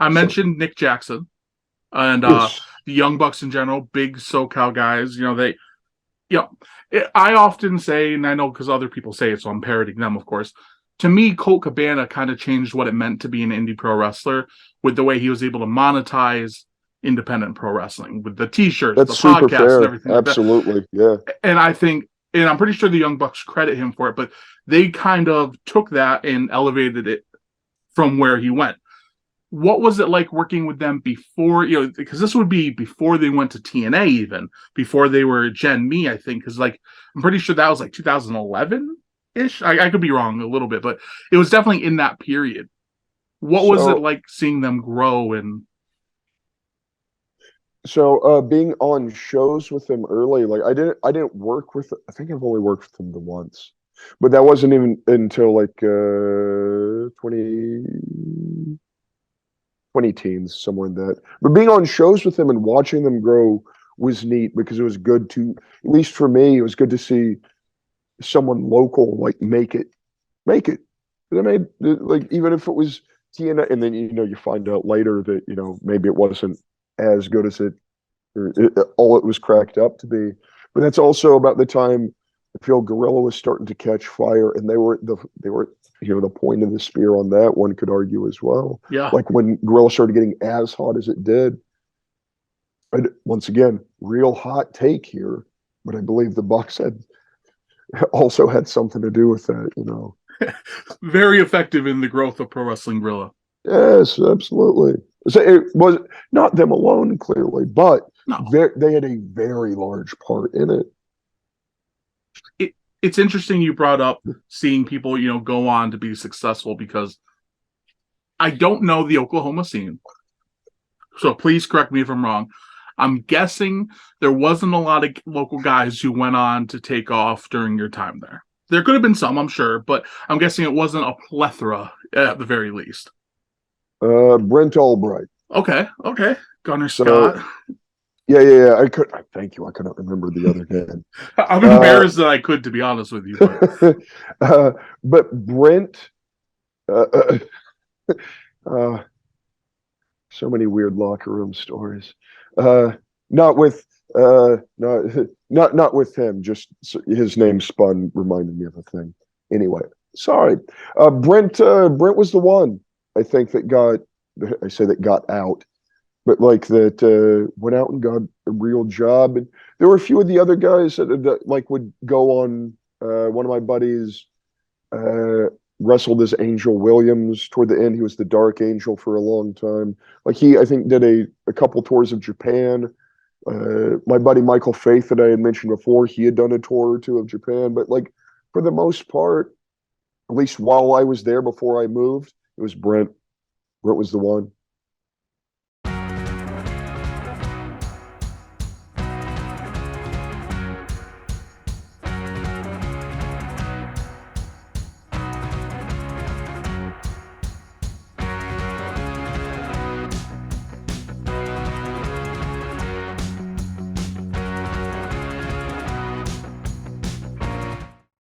I So mentioned Nick Jackson and yes, the Young Bucks in general, big SoCal guys. I often say, and I know because other people say it, so I'm parroting them, of course. To me, Colt Cabana kind of changed what it meant to be an indie pro wrestler with the way he was able to monetize independent pro wrestling with the T-shirts, that's the super podcasts, and fair. everything like that. Absolutely, yeah. And I think, and I'm pretty sure the Young Bucks credit him for it, but they kind of took that and elevated it from where he went. What was it like working with them before, because this would be before they went to TNA, even before they were Gen Me, I think, because like I'm pretty sure that was like 2011 ish. I could be wrong a little bit, but it was definitely in that period. What was it So like seeing them grow? And being on shows with them early, like I didn't work with, I think I've only worked with them the once. But that wasn't even until like 20 teens, somewhere in that. But being on shows with them and watching them grow was neat because it was good to, at least for me, it was good to see someone local like make it. And I made like even if it was TNA, and then you find out later that maybe it wasn't as good as all it was cracked up to be. But that's also about the time I feel Gorilla was starting to catch fire, and they were the point of the spear on that. One could argue as well. yeah, Like when Gorilla started getting as hot as it did. And once again, real hot take here, but I believe the Bucks had also had something to do with that. very effective in the growth of Pro Wrestling Gorilla. Yes, absolutely. So it was not them alone, clearly, but No, they had a very large part in it. it's interesting you brought up seeing people, go on to be successful because I don't know the Oklahoma scene. So please correct me if I'm wrong. I'm guessing there wasn't a lot of local guys who went on to take off during your time there. There could have been some, I'm sure, but I'm guessing it wasn't a plethora at the very least. Brent Albright. Okay. Gunner So Scott. yeah. Thank you. I couldn't remember the other name. I'm Uh, embarrassed that I could, to be honest with you, but uh, but Brent, uh, uh, uh, so many weird locker room stories. Not with not not with him. Just his name spun reminded me of a thing. Anyway, sorry. Brent was the one I think that got. I say that got out, but like that went out and got a real job. And there were a few of the other guys that like would go on. One of my buddies uh, wrestled as Angel Williams toward the end. He was the Dark Angel for a long time. Like I think, did a couple tours of Japan. My buddy Michael Faith that I had mentioned before, he had done a tour or two of Japan. But like for the most part, at least while I was there before I moved, it was Brent. Brent was the one.